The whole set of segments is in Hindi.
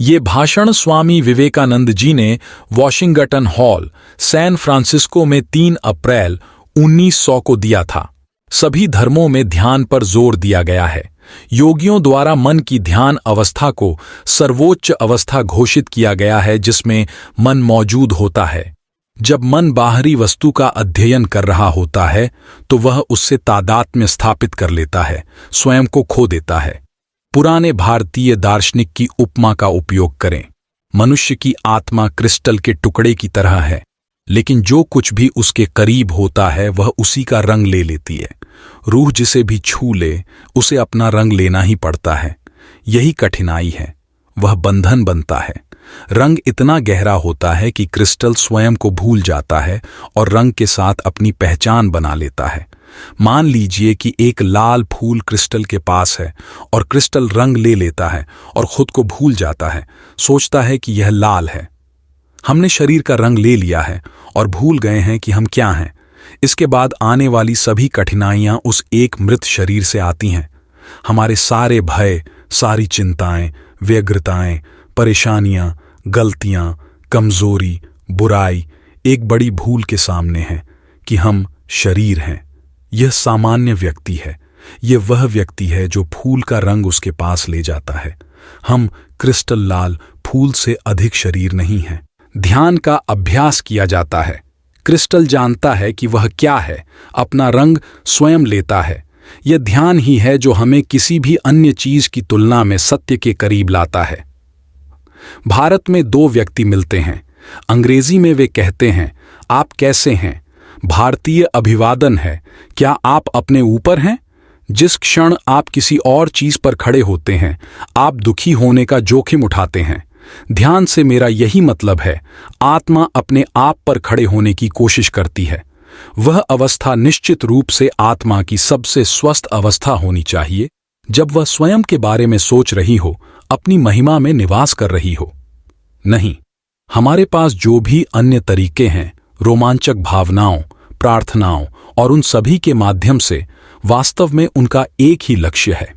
ये भाषण स्वामी विवेकानंद जी ने वॉशिंगटन हॉल, सैन फ्रांसिस्को में 3 अप्रैल 1900 को दिया था। सभी धर्मों में ध्यान पर जोर दिया गया है। योगियों द्वारा मन की ध्यान अवस्था को सर्वोच्च अवस्था घोषित किया गया है, जिसमें मन मौजूद होता है। जब मन बाहरी वस्तु का अध्ययन कर रहा होता है तो वह उससे तादात्म्य स्थापित कर लेता है, स्वयं को खो देता है। पुराने भारतीय दार्शनिक की उपमा का उपयोग करें। मनुष्य की आत्मा क्रिस्टल के टुकड़े की तरह है, लेकिन जो कुछ भी उसके करीब होता है वह उसी का रंग ले लेती है। रूह जिसे भी छू ले उसे अपना रंग लेना ही पड़ता है। यही कठिनाई है, वह बंधन बनता है। रंग इतना गहरा होता है कि क्रिस्टल स्वयं को भूल जाता है और रंग के साथ अपनी पहचान बना लेता है। मान लीजिए कि एक लाल फूल क्रिस्टल के पास है और क्रिस्टल रंग ले लेता है और खुद को भूल जाता है, सोचता है कि यह लाल है। हमने शरीर का रंग ले लिया है और भूल गए हैं कि हम क्या हैं। इसके बाद आने वाली सभी कठिनाइयां उस एक मृत शरीर से आती हैं। हमारे सारे भय, सारी चिंताएं, व्यग्रताएं, परेशानियां, गलतियां, कमजोरी, बुराई एक बड़ी भूल के सामने हैं कि हम शरीर हैं। यह सामान्य व्यक्ति है। यह वह व्यक्ति है जो फूल का रंग उसके पास ले जाता है। हम क्रिस्टल लाल फूल से अधिक शरीर नहीं हैं। ध्यान का अभ्यास किया जाता है। क्रिस्टल जानता है कि वह क्या है, अपना रंग स्वयं लेता है। यह ध्यान ही है जो हमें किसी भी अन्य चीज की तुलना में सत्य के करीब लाता है। भारत में 2 व्यक्ति मिलते हैं। अंग्रेजी में वे कहते हैं, आप कैसे हैं? भारतीय अभिवादन है, क्या आप अपने ऊपर हैं? जिस क्षण आप किसी और चीज पर खड़े होते हैं, आप दुखी होने का जोखिम उठाते हैं। ध्यान से मेरा यही मतलब है, आत्मा अपने आप पर खड़े होने की कोशिश करती है। वह अवस्था निश्चित रूप से आत्मा की सबसे स्वस्थ अवस्था होनी चाहिए, जब वह स्वयं के बारे में सोच रही हो, अपनी महिमा में निवास कर रही हो। नहीं, हमारे पास जो भी अन्य तरीके हैं, रोमांचक भावनाओं, प्रार्थनाओं और उन सभी के माध्यम से, वास्तव में उनका एक ही लक्ष्य है।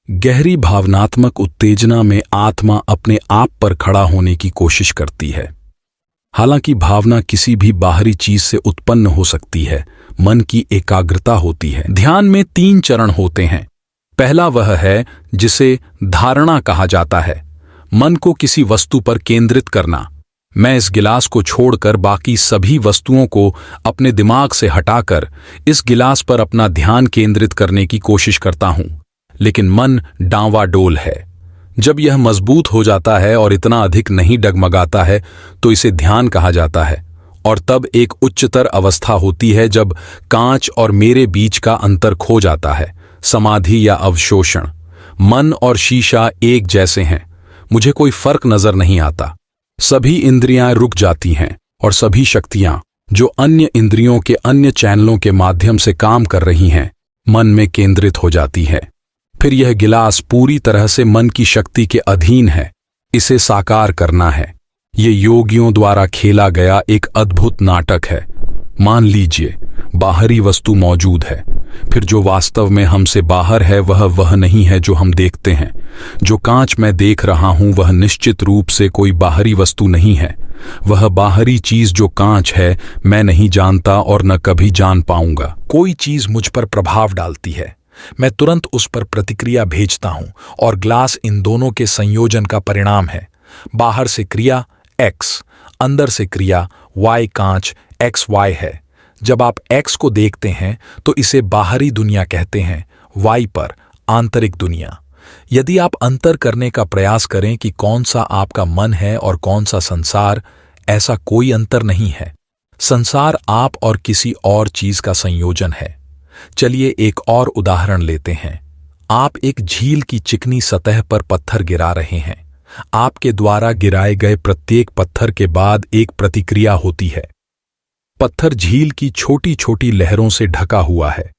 गहरी भावनात्मक उत्तेजना में आत्मा अपने आप पर खड़ा होने की कोशिश करती है। हालांकि भावना किसी भी बाहरी चीज से उत्पन्न हो सकती है, मन की एकाग्रता होती है। ध्यान में 3 चरण होते हैं। पहला वह है जिसे धारणा कहा जाता है, मन को किसी वस्तु पर केंद्रित करना। मैं इस गिलास को छोड़कर बाकी सभी वस्तुओं को अपने दिमाग से हटाकर इस गिलास पर अपना ध्यान केंद्रित करने की कोशिश करता हूं, लेकिन मन डांवाडोल है। जब यह मजबूत हो जाता है और इतना अधिक नहीं डगमगाता है तो इसे ध्यान कहा जाता है। और तब एक उच्चतर अवस्था होती है जब कांच और मेरे बीच का अंतर खो जाता है, समाधि या अवशोषण। मन और शीशा एक जैसे हैं, मुझे कोई फर्क नजर नहीं आता। सभी इंद्रियां रुक जाती हैं और सभी शक्तियां जो अन्य इंद्रियों के अन्य चैनलों के माध्यम से काम कर रही हैं, मन में केंद्रित हो जाती है। फिर यह गिलास पूरी तरह से मन की शक्ति के अधीन है। इसे साकार करना है। ये योगियों द्वारा खेला गया एक अद्भुत नाटक है। मान लीजिए बाहरी वस्तु मौजूद है, फिर जो वास्तव में हमसे बाहर है वह नहीं है जो हम देखते हैं। जो कांच मैं देख रहा हूं वह निश्चित रूप से कोई बाहरी वस्तु नहीं है। वह बाहरी चीज जो कांच है मैं नहीं जानता और न कभी जान पाऊंगा। कोई चीज मुझ पर प्रभाव डालती है, मैं तुरंत उस पर प्रतिक्रिया भेजता हूं और ग्लास इन दोनों के संयोजन का परिणाम है। बाहर से क्रिया X, अंदर से क्रिया Y। कांच XY है। जब आप X को देखते हैं तो इसे बाहरी दुनिया कहते हैं, Y पर आंतरिक दुनिया। यदि आप अंतर करने का प्रयास करें कि कौन सा आपका मन है और कौन सा संसार, ऐसा कोई अंतर नहीं है। संसार आप और किसी और चीज का संयोजन है। चलिए एक और उदाहरण लेते हैं। आप एक झील की चिकनी सतह पर पत्थर गिरा रहे हैं। आपके द्वारा गिराए गए प्रत्येक पत्थर के बाद एक प्रतिक्रिया होती है। पत्थर झील की छोटी छोटी लहरों से ढका हुआ है।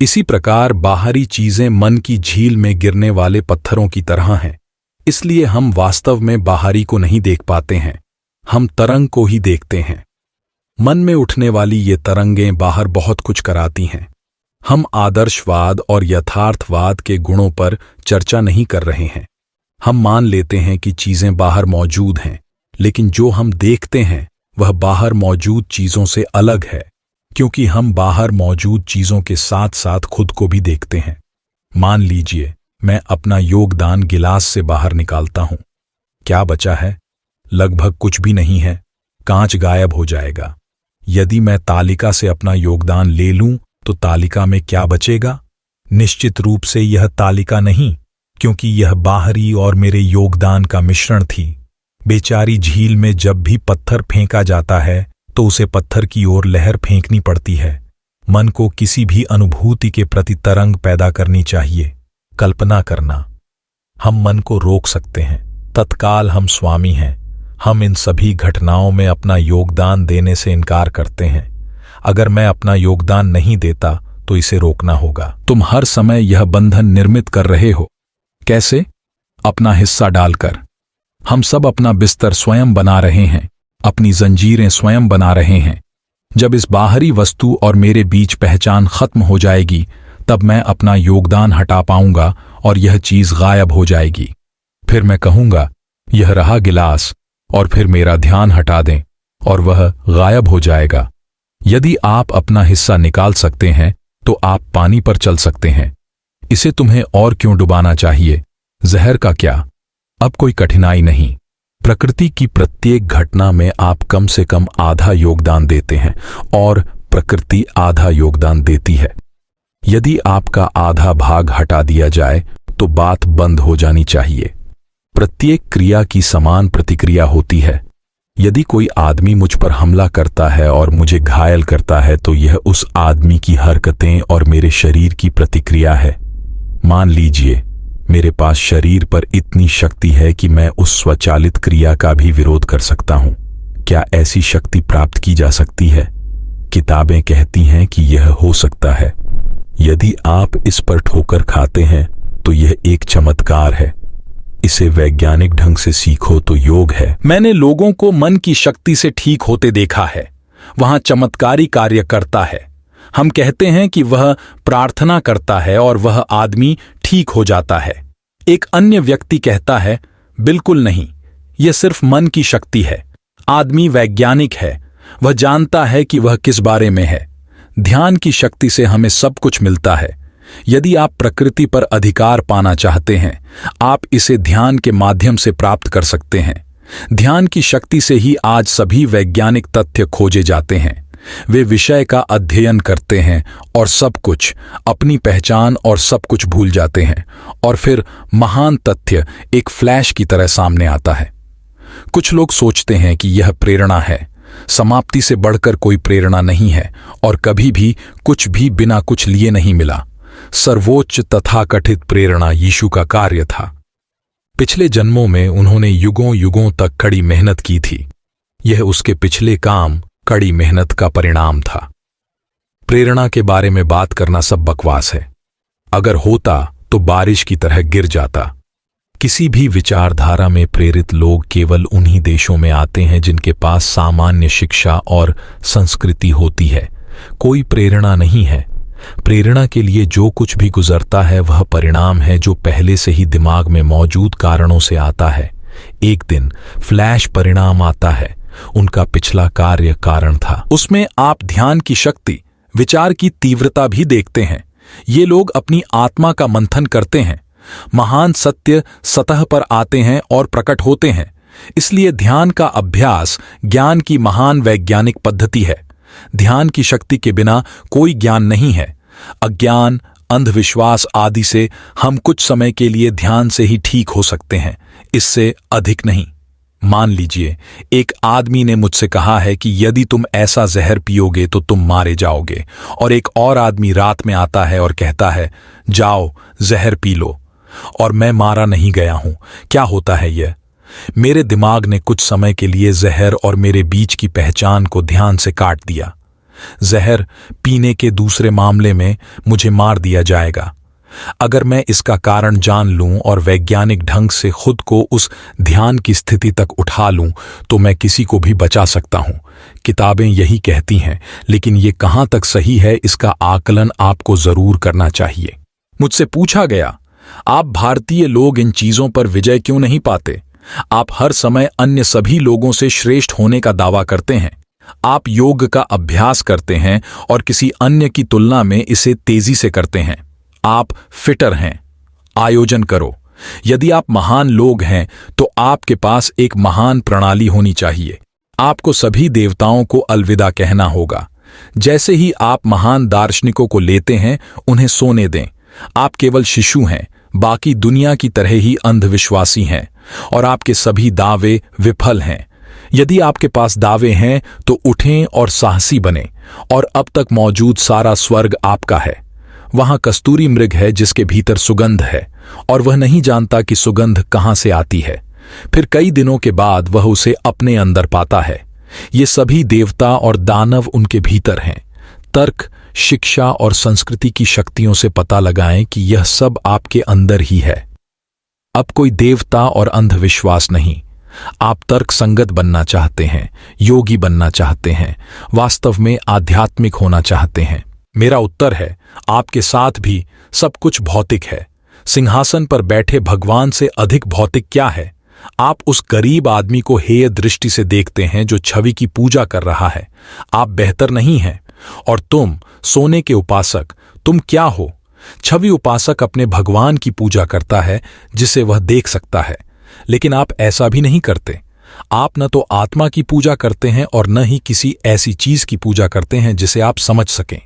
इसी प्रकार बाहरी चीजें मन की झील में गिरने वाले पत्थरों की तरह हैं। इसलिए हम वास्तव में बाहरी को नहीं देख पाते हैं, हम तरंग को ही देखते हैं। मन में उठने वाली ये तरंगें बाहर बहुत कुछ कराती हैं। हम आदर्शवाद और यथार्थवाद के गुणों पर चर्चा नहीं कर रहे हैं। हम मान लेते हैं कि चीजें बाहर मौजूद हैं, लेकिन जो हम देखते हैं वह बाहर मौजूद चीजों से अलग है, क्योंकि हम बाहर मौजूद चीजों के साथ साथ खुद को भी देखते हैं। मान लीजिए मैं अपना योगदान गिलास से बाहर निकालता हूं। क्या बचा है? लगभग कुछ भी नहीं है। कांच गायब हो जाएगा। यदि मैं तालिका से अपना योगदान ले लूं तो तालिका में क्या बचेगा? निश्चित रूप से यह तालिका नहीं, क्योंकि यह बाहरी और मेरे योगदान का मिश्रण थी। बेचारी झील में जब भी पत्थर फेंका जाता है तो उसे पत्थर की ओर लहर फेंकनी पड़ती है। मन को किसी भी अनुभूति के प्रति तरंग पैदा करनी चाहिए। कल्पना करना। हम मन को रोक सकते हैं। तत्काल हम स्वामी हैं। हम इन सभी घटनाओं में अपना योगदान देने से इनकार करते हैं। अगर मैं अपना योगदान नहीं देता तो इसे रोकना होगा। तुम हर समय यह बंधन निर्मित कर रहे हो। कैसे? अपना हिस्सा डालकर। हम सब अपना बिस्तर स्वयं बना रहे हैं, अपनी जंजीरें स्वयं बना रहे हैं। जब इस बाहरी वस्तु और मेरे बीच पहचान खत्म हो जाएगी, तब मैं अपना योगदान हटा पाऊंगा और यह चीज गायब हो जाएगी। फिर मैं कहूंगा, यह रहा गिलास, और फिर मेरा ध्यान हटा दें और वह गायब हो जाएगा। यदि आप अपना हिस्सा निकाल सकते हैं तो आप पानी पर चल सकते हैं। इसे तुम्हें और क्यों डुबाना चाहिए? जहर का क्या? अब कोई कठिनाई नहीं। प्रकृति की प्रत्येक घटना में आप कम से कम आधा योगदान देते हैं और प्रकृति आधा योगदान देती है। यदि आपका आधा भाग हटा दिया जाए तो बात बंद हो जानी चाहिए। प्रत्येक क्रिया की समान प्रतिक्रिया होती है। यदि कोई आदमी मुझ पर हमला करता है और मुझे घायल करता है तो यह उस आदमी की हरकतें और मेरे शरीर की प्रतिक्रिया है। मान लीजिए मेरे पास शरीर पर इतनी शक्ति है कि मैं उस स्वचालित क्रिया का भी विरोध कर सकता हूं। क्या ऐसी शक्ति प्राप्त की जा सकती है? किताबें कहती हैं कि यह हो सकता है। यदि आप इस पर ठोकर खाते हैं तो यह एक चमत्कार है। इसे वैज्ञानिक ढंग से सीखो तो योग है। मैंने लोगों को मन की शक्ति से ठीक होते देखा है। वहां चमत्कारी कार्य करता है। हम कहते हैं कि वह प्रार्थना करता है और वह आदमी ठीक हो जाता है। एक अन्य व्यक्ति कहता है, बिल्कुल नहीं, यह सिर्फ मन की शक्ति है। आदमी वैज्ञानिक है। वह जानता है कि वह किस बारे में है। ध्यान की शक्ति से हमें सब कुछ मिलता है। यदि आप प्रकृति पर अधिकार पाना चाहते हैं, आप इसे ध्यान के माध्यम से प्राप्त कर सकते हैं। ध्यान की शक्ति से ही आज सभी वैज्ञानिक तथ्य खोजे जाते हैं। वे विषय का अध्ययन करते हैं और सब कुछ, अपनी पहचान और सब कुछ भूल जाते हैं, और फिर महान तथ्य एक फ्लैश की तरह सामने आता है। कुछ लोग सोचते हैं कि यह प्रेरणा है। समाप्ति से बढ़कर कोई प्रेरणा नहीं है, और कभी भी कुछ भी बिना कुछ लिए नहीं मिला। सर्वोच्च तथाकथित प्रेरणा यीशु का कार्य था। पिछले जन्मों में उन्होंने युगों युगों तक कड़ी मेहनत की थी। यह उसके पिछले काम कड़ी मेहनत का परिणाम था। प्रेरणा के बारे में बात करना सब बकवास है। अगर होता तो बारिश की तरह गिर जाता। किसी भी विचारधारा में प्रेरित लोग केवल उन्हीं देशों में आते हैं जिनके पास सामान्य शिक्षा और संस्कृति होती है। कोई प्रेरणा नहीं है। प्रेरणा के लिए जो कुछ भी गुजरता है वह परिणाम है जो पहले से ही दिमाग में मौजूद कारणों से आता है। एक दिन फ्लैश परिणाम आता है। उनका पिछला कार्य कारण था। उसमें आप ध्यान की शक्ति, विचार की तीव्रता भी देखते हैं। ये लोग अपनी आत्मा का मंथन करते हैं। महान सत्य सतह पर आते हैं और प्रकट होते हैं। इसलिए ध्यान का अभ्यास ज्ञान की महान वैज्ञानिक पद्धति है। ध्यान की शक्ति के बिना कोई ज्ञान नहीं है। अज्ञान, अंधविश्वास आदि से हम कुछ समय के लिए ध्यान से ही ठीक हो सकते हैं, इससे अधिक नहीं। मान लीजिए एक आदमी ने मुझसे कहा है कि यदि तुम ऐसा जहर पियोगे तो तुम मारे जाओगे, और एक और आदमी रात में आता है और कहता है, जाओ जहर पी लो, और मैं मारा नहीं गया हूं। क्या होता है यह? मेरे दिमाग ने कुछ समय के लिए जहर और मेरे बीच की पहचान को ध्यान से काट दिया। जहर पीने के दूसरे मामले में मुझे मार दिया जाएगा। अगर मैं इसका कारण जान लूं और वैज्ञानिक ढंग से खुद को उस ध्यान की स्थिति तक उठा लूं तो मैं किसी को भी बचा सकता हूं। किताबें यही कहती हैं, लेकिन ये कहां तक सही है इसका आकलन आपको जरूर करना चाहिए। मुझसे पूछा गया, आप भारतीय लोग इन चीजों पर विजय क्यों नहीं पाते? आप हर समय अन्य सभी लोगों से श्रेष्ठ होने का दावा करते हैं। आप योग का अभ्यास करते हैं और किसी अन्य की तुलना में इसे तेजी से करते हैं। आप फिटर हैं। आयोजन करो। यदि आप महान लोग हैं तो आपके पास एक महान प्रणाली होनी चाहिए। आपको सभी देवताओं को अलविदा कहना होगा। जैसे ही आप महान दार्शनिकों को लेते हैं, उन्हें सोने दें। आप केवल शिशु हैं, बाकी दुनिया की तरह ही अंधविश्वासी हैं, और आपके सभी दावे विफल हैं। यदि आपके पास दावे हैं तो उठें और साहसी बने, और अब तक मौजूद सारा स्वर्ग आपका है। वहां कस्तूरी मृग है जिसके भीतर सुगंध है, और वह नहीं जानता कि सुगंध कहां से आती है। फिर कई दिनों के बाद वह उसे अपने अंदर पाता है। ये सभी देवता और दानव उनके भीतर हैं। तर्क, शिक्षा और संस्कृति की शक्तियों से पता लगाएं कि यह सब आपके अंदर ही है। अब कोई देवता और अंधविश्वास नहीं। आप तर्क संगत बनना चाहते हैं, योगी बनना चाहते हैं, वास्तव में आध्यात्मिक होना चाहते हैं। मेरा उत्तर है, आपके साथ भी सब कुछ भौतिक है। सिंहासन पर बैठे भगवान से अधिक भौतिक क्या है? आप उस गरीब आदमी को हेय दृष्टि से देखते हैं जो छवि की पूजा कर रहा है। आप बेहतर नहीं हैं। और तुम, सोने के उपासक, तुम क्या हो? छवि उपासक अपने भगवान की पूजा करता है जिसे वह देख सकता है, लेकिन आप ऐसा भी नहीं करते। आप न तो आत्मा की पूजा करते हैं और न ही किसी ऐसी चीज की पूजा करते हैं जिसे आप समझ सकें।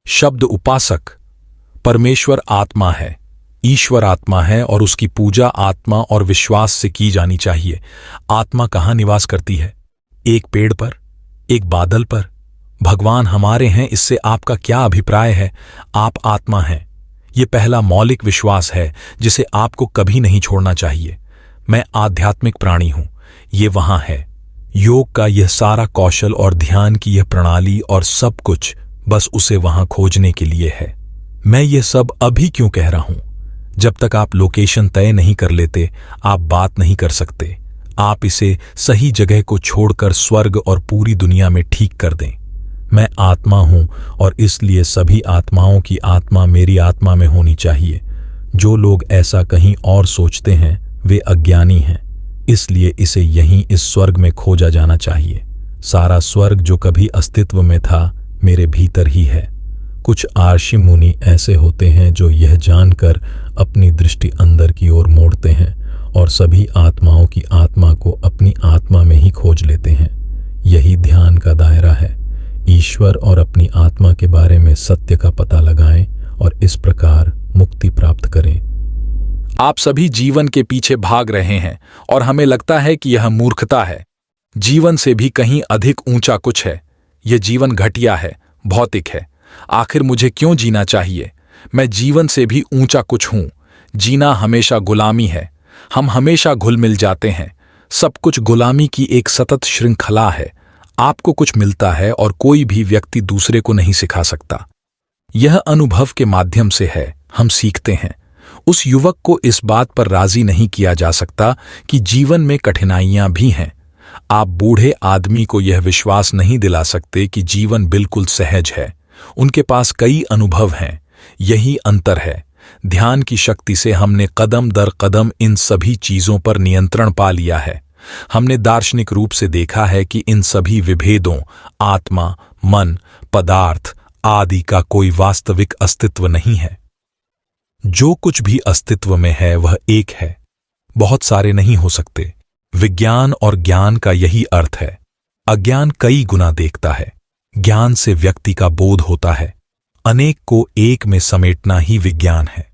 शब्द उपासक, परमेश्वर आत्मा है, ईश्वर आत्मा है, और उसकी पूजा आत्मा और विश्वास से की जानी चाहिए। आत्मा कहाँ निवास करती है? एक पेड़ पर? एक बादल पर? भगवान हमारे हैं, इससे आपका क्या अभिप्राय है? आप आत्मा हैं। ये पहला मौलिक विश्वास है जिसे आपको कभी नहीं छोड़ना चाहिए। मैं आध्यात्मिक प्राणी हूं, ये वहां है। योग का यह सारा कौशल और ध्यान की यह प्रणाली और सब कुछ बस उसे वहां खोजने के लिए है। मैं ये सब अभी क्यों कह रहा हूं? जब तक आप लोकेशन तय नहीं कर लेते, आप बात नहीं कर सकते। आप इसे सही जगह को छोड़कर स्वर्ग और पूरी दुनिया में ठीक कर दें। मैं आत्मा हूं और इसलिए सभी आत्माओं की आत्मा मेरी आत्मा में होनी चाहिए। जो लोग ऐसा कहीं और सोचते हैं वे अज्ञानी हैं। इसलिए इसे यहीं इस स्वर्ग में खोजा जाना चाहिए। सारा स्वर्ग जो कभी अस्तित्व में था मेरे भीतर ही है। कुछ आर्षि मुनि ऐसे होते हैं जो यह जानकर अपनी दृष्टि अंदर की ओर मोड़ते हैं और सभी आत्माओं की आत्मा को अपनी आत्मा में ही खोज लेते हैं। यही ध्यान का दायरा है। ईश्वर और अपनी आत्मा के बारे में सत्य का पता लगाएं और इस प्रकार मुक्ति प्राप्त करें। आप सभी जीवन के पीछे भाग रहे हैं और हमें लगता है कि यह मूर्खता है। जीवन से भी कहीं अधिक ऊंचा कुछ है। यह जीवन घटिया है, भौतिक है। आखिर मुझे क्यों जीना चाहिए? मैं जीवन से भी ऊंचा कुछ हूं। जीना हमेशा गुलामी है। हम हमेशा घुल मिल जाते हैं। सब कुछ गुलामी की एक सतत श्रृंखला है। आपको कुछ मिलता है और कोई भी व्यक्ति दूसरे को नहीं सिखा सकता। यह अनुभव के माध्यम से है, हम सीखते हैं। उस युवक को इस बात पर राजी नहीं किया जा सकता कि जीवन में कठिनाइयां भी हैं। आप बूढ़े आदमी को यह विश्वास नहीं दिला सकते कि जीवन बिल्कुल सहज है। उनके पास कई अनुभव हैं। यही अंतर है। ध्यान की शक्ति से हमने कदम दर कदम इन सभी चीजों पर नियंत्रण पा लिया है। हमने दार्शनिक रूप से देखा है कि इन सभी विभेदों, आत्मा, मन, पदार्थ आदि का कोई वास्तविक अस्तित्व नहीं है। जो कुछ भी अस्तित्व में है वह एक है। बहुत सारे नहीं हो सकते। विज्ञान और ज्ञान का यही अर्थ है। अज्ञान कई गुना देखता है। ज्ञान से व्यक्ति का बोध होता है। अनेक को एक में समेटना ही विज्ञान है।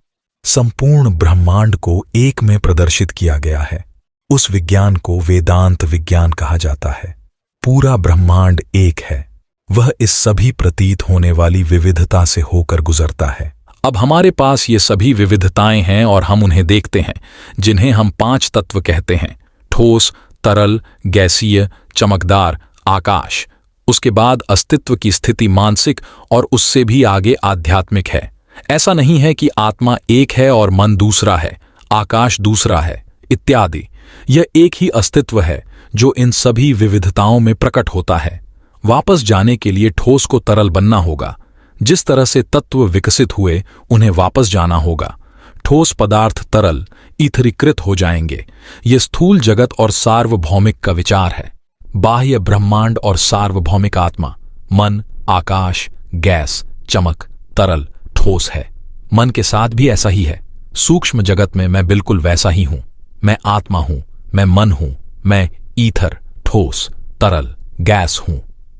संपूर्ण ब्रह्मांड को एक में प्रदर्शित किया गया है। उस विज्ञान को वेदांत विज्ञान कहा जाता है। पूरा ब्रह्मांड एक है। वह इस सभी प्रतीत होने वाली विविधता से होकर गुजरता है। अब हमारे पास ये सभी विविधताएं हैं और हम उन्हें देखते हैं, जिन्हें हम 5 तत्व कहते हैं: ठोस, तरल, गैसीय, चमकदार, आकाश। उसके बाद अस्तित्व की स्थिति मानसिक और उससे भी आगे आध्यात्मिक है। ऐसा नहीं है कि आत्मा एक है और मन दूसरा है, आकाश दूसरा है, इत्यादि। यह एक ही अस्तित्व है जो इन सभी विविधताओं में प्रकट होता है। वापस जाने के लिए ठोस को तरल बनना होगा। जिस तरह से तत्व विकसित हुए उन्हें वापस जाना होगा। ठोस पदार्थ तरल ईथरीकृत हो जाएंगे। ये स्थूल जगत और सार्वभौमिक का विचार है। बाह्य ब्रह्मांड और सार्वभौमिक आत्मा, मन, आकाश, गैस, चमक, तरल, ठोस है। मन के साथ भी ऐसा ही है। सूक्ष्म जगत में मैं बिल्कुल वैसा ही हूं। मैं आत्मा हूं, मैं मन हूं, मैं ईथर, ठोस, तरल, गैस हूं।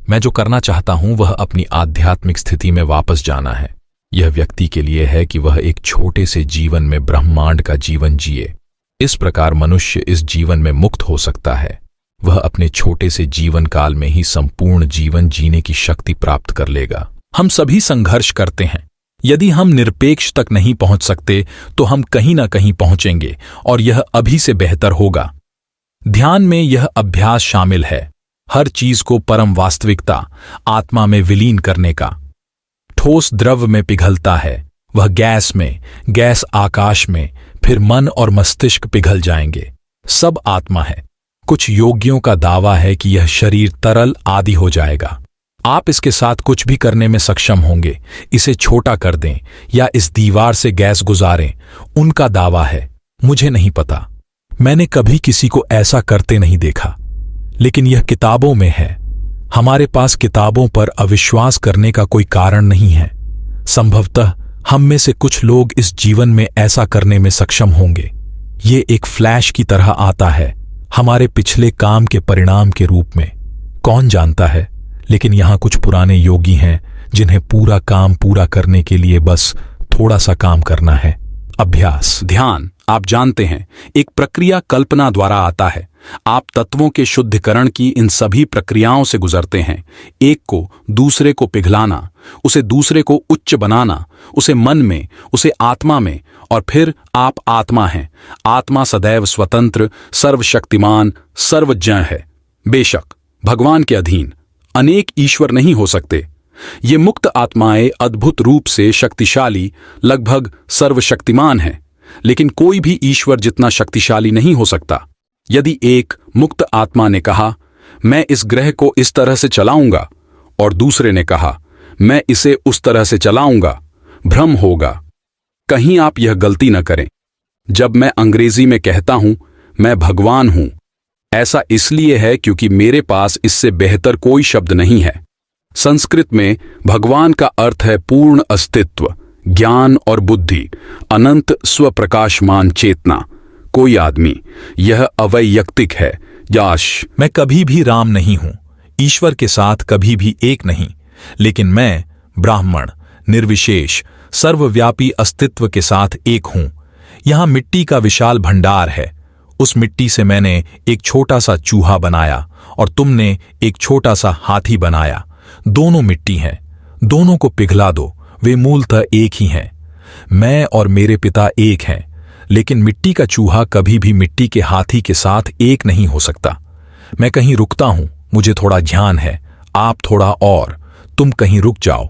मैं जो करना चाहता हूं वह अपनी आध्यात्मिक स्थिति में वापस जाना है। यह व्यक्ति के लिए है कि वह एक छोटे से जीवन में ब्रह्मांड का जीवन जिए। इस प्रकार मनुष्य इस जीवन में मुक्त हो सकता है। वह अपने छोटे से जीवन काल में ही संपूर्ण जीवन जीने की शक्ति प्राप्त कर लेगा। हम सभी संघर्ष करते हैं। यदि हम निरपेक्ष तक नहीं पहुंच सकते तो हम कहीं ना कहीं पहुंचेंगे, और यह अभी से बेहतर होगा। ध्यान में यह अभ्यास शामिल है, हर चीज को परम वास्तविकता आत्मा में विलीन करने का। ठोस द्रव में पिघलता है, वह गैस में, गैस आकाश में, फिर मन और मस्तिष्क पिघल जाएंगे। सब आत्मा है। कुछ योगियों का दावा है कि यह शरीर तरल आदि हो जाएगा। आप इसके साथ कुछ भी करने में सक्षम होंगे। इसे छोटा कर दें या इस दीवार से गैस गुजारें, उनका दावा है। मुझे नहीं पता, मैंने कभी किसी को ऐसा करते नहीं देखा, लेकिन यह किताबों में है। हमारे पास किताबों पर अविश्वास करने का कोई कारण नहीं है। संभवतः हम में से कुछ लोग इस जीवन में ऐसा करने में सक्षम होंगे। ये एक फ्लैश की तरह आता है, हमारे पिछले काम के परिणाम के रूप में। कौन जानता है, लेकिन यहां कुछ पुराने योगी हैं जिन्हें पूरा काम पूरा करने के लिए बस थोड़ा सा काम करना है। अभ्यास। ध्यान, आप जानते हैं, एक प्रक्रिया कल्पना द्वारा आता है। आप तत्वों के शुद्धिकरण की इन सभी प्रक्रियाओं से गुजरते हैं। एक को दूसरे को पिघलाना, उसे दूसरे को उच्च बनाना, उसे मन में, उसे आत्मा में, और फिर आप आत्मा हैं। आत्मा सदैव स्वतंत्र, सर्वशक्तिमान, सर्वज्ञ है। बेशक भगवान के अधीन अनेक ईश्वर नहीं हो सकते। ये मुक्त आत्माएं अद्भुत रूप से शक्तिशाली, लगभग सर्वशक्तिमान हैं, लेकिन कोई भी ईश्वर जितना शक्तिशाली नहीं हो सकता। यदि एक मुक्त आत्मा ने कहा, मैं इस ग्रह को इस तरह से चलाऊंगा, और दूसरे ने कहा, मैं इसे उस तरह से चलाऊंगा, भ्रम होगा। कहीं आप यह गलती न करें। जब मैं अंग्रेजी में कहता हूं मैं भगवान हूं, ऐसा इसलिए है क्योंकि मेरे पास इससे बेहतर कोई शब्द नहीं है। संस्कृत में भगवान का अर्थ है पूर्ण अस्तित्व, ज्ञान और बुद्धि, अनंत स्वप्रकाशमान चेतना। कोई आदमी, यह अवैयक्तिक है। याश, मैं कभी भी राम नहीं हूं, ईश्वर के साथ कभी भी एक नहीं, लेकिन मैं ब्राह्मण, निर्विशेष, सर्वव्यापी अस्तित्व के साथ एक हूं। यहां मिट्टी का विशाल भंडार है। उस मिट्टी से मैंने एक छोटा सा चूहा बनाया और तुमने एक छोटा सा हाथी बनाया। दोनों मिट्टी हैं, दोनों को पिघला दो, वे मूलतः एक ही हैं। मैं और मेरे पिता एक हैं, लेकिन मिट्टी का चूहा कभी भी मिट्टी के हाथी के साथ एक नहीं हो सकता। मैं कहीं रुकता हूं, मुझे थोड़ा ध्यान है, आप थोड़ा और, तुम कहीं रुक जाओ।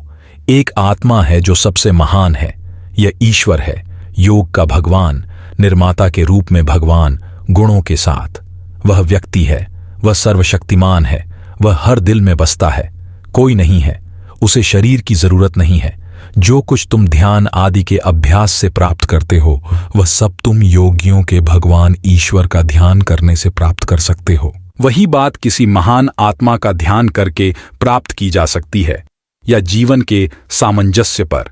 एक आत्मा है जो सबसे महान है, यह ईश्वर है, योग का भगवान, निर्माता के रूप में भगवान, गुणों के साथ। वह व्यक्ति है, वह सर्वशक्तिमान है, वह हर दिल में बसता है। कोई नहीं है, उसे शरीर की जरूरत नहीं है। जो कुछ तुम ध्यान आदि के अभ्यास से प्राप्त करते हो, वह सब तुम योगियों के भगवान ईश्वर का ध्यान करने से प्राप्त कर सकते हो। वही बात किसी महान आत्मा का ध्यान करके प्राप्त की जा सकती है, या जीवन के सामंजस्य पर।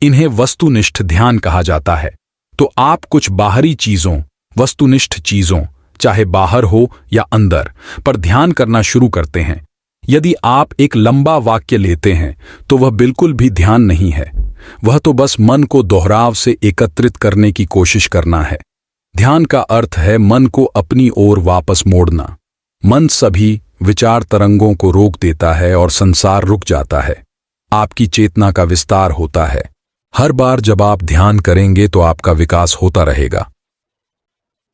इन्हें वस्तुनिष्ठ ध्यान कहा जाता है। तो आप कुछ बाहरी चीजों, वस्तुनिष्ठ चीजों, चाहे बाहर हो या अंदर, पर ध्यान करना शुरू करते हैं। यदि आप एक लंबा वाक्य लेते हैं तो वह बिल्कुल भी ध्यान नहीं है, वह तो बस मन को दोहराव से एकत्रित करने की कोशिश करना है। ध्यान का अर्थ है मन को अपनी ओर वापस मोड़ना। मन सभी विचार तरंगों को रोक देता है और संसार रुक जाता है। आपकी चेतना का विस्तार होता है। हर बार जब आप ध्यान करेंगे तो आपका विकास होता रहेगा।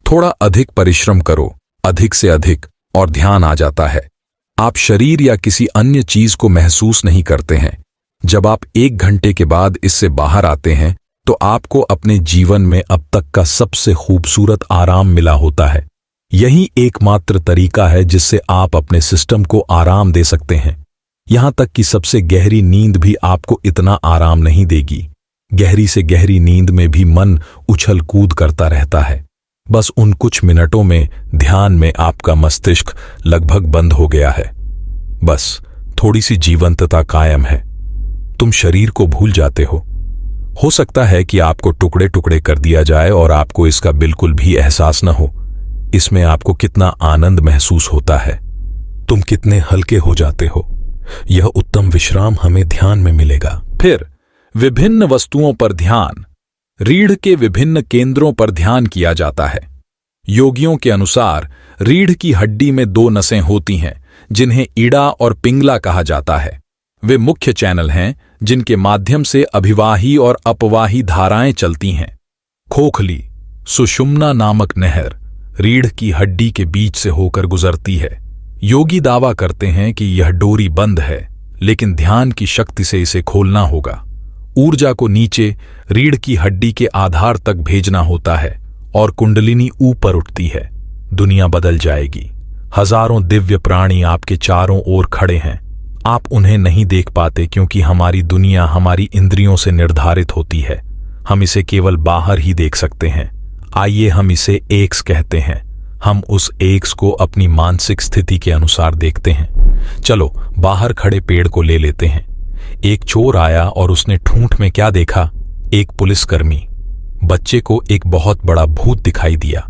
थोड़ा अधिक परिश्रम करो, अधिक से अधिक, और ध्यान आ जाता है। आप शरीर या किसी अन्य चीज को महसूस नहीं करते हैं। जब आप 1 घंटे के बाद इससे बाहर आते हैं तो आपको अपने जीवन में अब तक का सबसे खूबसूरत आराम मिला होता है। यही एकमात्र तरीका है जिससे आप अपने सिस्टम को आराम दे सकते हैं। यहां तक कि सबसे गहरी नींद भी आपको इतना आराम नहीं देगी। गहरी से गहरी नींद में भी मन उछल कूद करता रहता है। बस उन कुछ मिनटों में ध्यान में आपका मस्तिष्क लगभग बंद हो गया है। बस थोड़ी सी जीवंतता कायम है। तुम शरीर को भूल जाते हो सकता है कि आपको टुकड़े टुकड़े कर दिया जाए और आपको इसका बिल्कुल भी एहसास न हो। इसमें आपको कितना आनंद महसूस होता है, तुम कितने हल्के हो जाते हो। यह उत्तम विश्राम हमें ध्यान में मिलेगा। फिर विभिन्न वस्तुओं पर ध्यान। रीढ़ के विभिन्न केंद्रों पर ध्यान किया जाता है। योगियों के अनुसार रीढ़ की हड्डी में 2 नसें होती हैं जिन्हें ईड़ा और पिंगला कहा जाता है। वे मुख्य चैनल हैं जिनके माध्यम से अभिवाही और अपवाही धाराएं चलती हैं। खोखली सुषुम्ना नामक नहर रीढ़ की हड्डी के बीच से होकर गुजरती है। योगी दावा करते हैं कि यह डोरी बंद है, लेकिन ध्यान की शक्ति से इसे खोलना होगा। ऊर्जा को नीचे रीढ़ की हड्डी के आधार तक भेजना होता है और कुंडलिनी ऊपर उठती है। दुनिया बदल जाएगी। हजारों दिव्य प्राणी आपके चारों ओर खड़े हैं। आप उन्हें नहीं देख पाते क्योंकि हमारी दुनिया हमारी इंद्रियों से निर्धारित होती है। हम इसे केवल बाहर ही देख सकते हैं। आइए हम इसे एक्स कहते हैं। हम उस एक्स को अपनी मानसिक स्थिति के अनुसार देखते हैं। चलो बाहर खड़े पेड़ को ले लेते हैं। एक चोर आया और उसने ठूंठ में क्या देखा? एक पुलिसकर्मी। बच्चे को एक बहुत बड़ा भूत दिखाई दिया।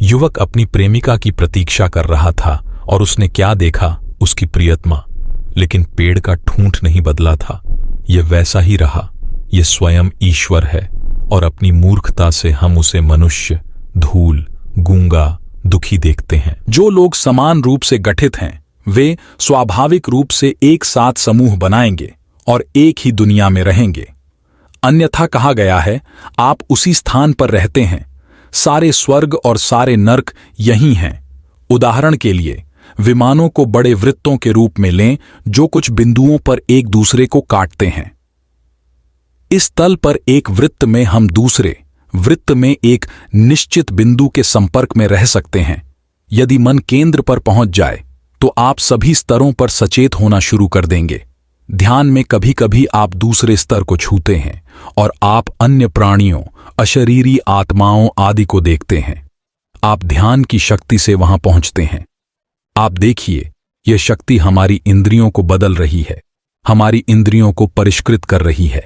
युवक अपनी प्रेमिका की प्रतीक्षा कर रहा था और उसने क्या देखा? उसकी प्रियतमा। लेकिन पेड़ का ठूंठ नहीं बदला था, यह वैसा ही रहा। यह स्वयं ईश्वर है और अपनी मूर्खता से हम उसे मनुष्य, धूल, गूंगा, दुखी देखते हैं। जो लोग समान रूप से गठित हैं वे स्वाभाविक रूप से एक साथ समूह बनाएंगे और एक ही दुनिया में रहेंगे। अन्यथा कहा गया है, आप उसी स्थान पर रहते हैं। सारे स्वर्ग और सारे नर्क यही हैं। उदाहरण के लिए विमानों को बड़े वृत्तों के रूप में लें जो कुछ बिंदुओं पर एक दूसरे को काटते हैं। इस तल पर एक वृत्त में हम दूसरे वृत्त में एक निश्चित बिंदु के संपर्क में रह सकते हैं। यदि मन केंद्र पर पहुंच जाए तो आप सभी स्तरों पर सचेत होना शुरू कर देंगे। ध्यान में कभी कभी आप दूसरे स्तर को छूते हैं और आप अन्य प्राणियों, अशरीरी आत्माओं आदि को देखते हैं। आप ध्यान की शक्ति से वहां पहुंचते हैं। आप देखिए, यह शक्ति हमारी इंद्रियों को बदल रही है, हमारी इंद्रियों को परिष्कृत कर रही है।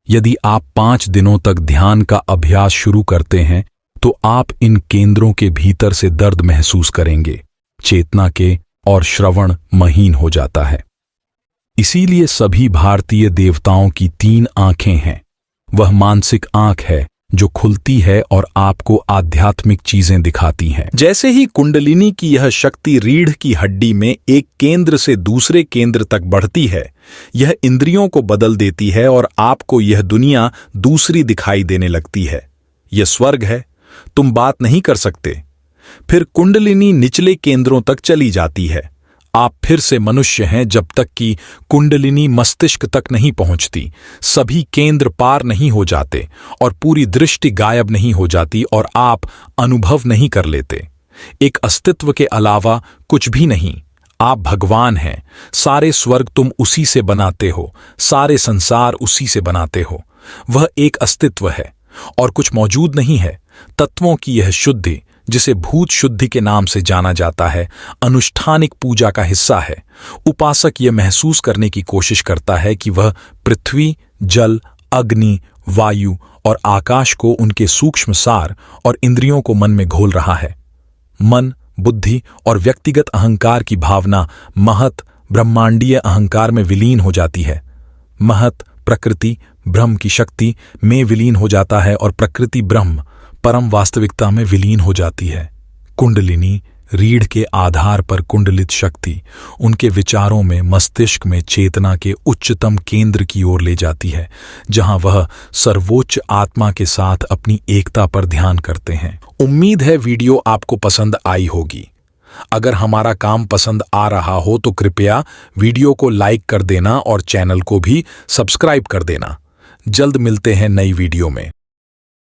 यदि आप 5 दिनों तक ध्यान का अभ्यास शुरू करते हैं तो आप इन केंद्रों के भीतर से दर्द महसूस करेंगे, चेतना के और श्रवण महीन हो जाता है। इसीलिए सभी भारतीय देवताओं की 3 आंखें हैं। वह मानसिक आंख है जो खुलती है और आपको आध्यात्मिक चीजें दिखाती हैं। जैसे ही कुंडलिनी की यह शक्ति रीढ़ की हड्डी में एक केंद्र से दूसरे केंद्र तक बढ़ती है, यह इंद्रियों को बदल देती है और आपको यह दुनिया दूसरी दिखाई देने लगती है। यह स्वर्ग है, तुम बात नहीं कर सकते। फिर कुंडलिनी निचले केंद्रों तक चली जाती है। आप फिर से मनुष्य हैं जब तक कि कुंडलिनी मस्तिष्क तक नहीं पहुंचती, सभी केंद्र पार नहीं हो जाते और पूरी दृष्टि गायब नहीं हो जाती और आप अनुभव नहीं कर लेते। एक अस्तित्व के अलावा कुछ भी नहीं। आप भगवान हैं। सारे स्वर्ग तुम उसी से बनाते हो, सारे संसार उसी से बनाते हो। वह एक अस्तित्व है और कुछ मौजूद नहीं है। तत्वों की यह शुद्धि, जिसे भूत शुद्धि के नाम से जाना जाता है, अनुष्ठानिक पूजा का हिस्सा है। उपासक यह महसूस करने की कोशिश करता है कि वह पृथ्वी, जल, अग्नि, वायु और आकाश को उनके सूक्ष्म सार और इंद्रियों को मन में घोल रहा है। मन, बुद्धि और व्यक्तिगत अहंकार की भावना महत ब्रह्मांडीय अहंकार में विलीन हो जाती है। महत प्रकृति ब्रह्म की शक्ति में विलीन हो जाता है और प्रकृति ब्रह्म परम वास्तविकता में विलीन हो जाती है। कुंडलिनी रीढ़ के आधार पर कुंडलित शक्ति उनके विचारों में, मस्तिष्क में चेतना के उच्चतम केंद्र की ओर ले जाती है, जहां वह सर्वोच्च आत्मा के साथ अपनी एकता पर ध्यान करते हैं। उम्मीद है वीडियो आपको पसंद आई होगी। अगर हमारा काम पसंद आ रहा हो तो कृपया वीडियो को लाइक कर देना और चैनल को भी सब्सक्राइब कर देना। जल्द मिलते हैं नई वीडियो में।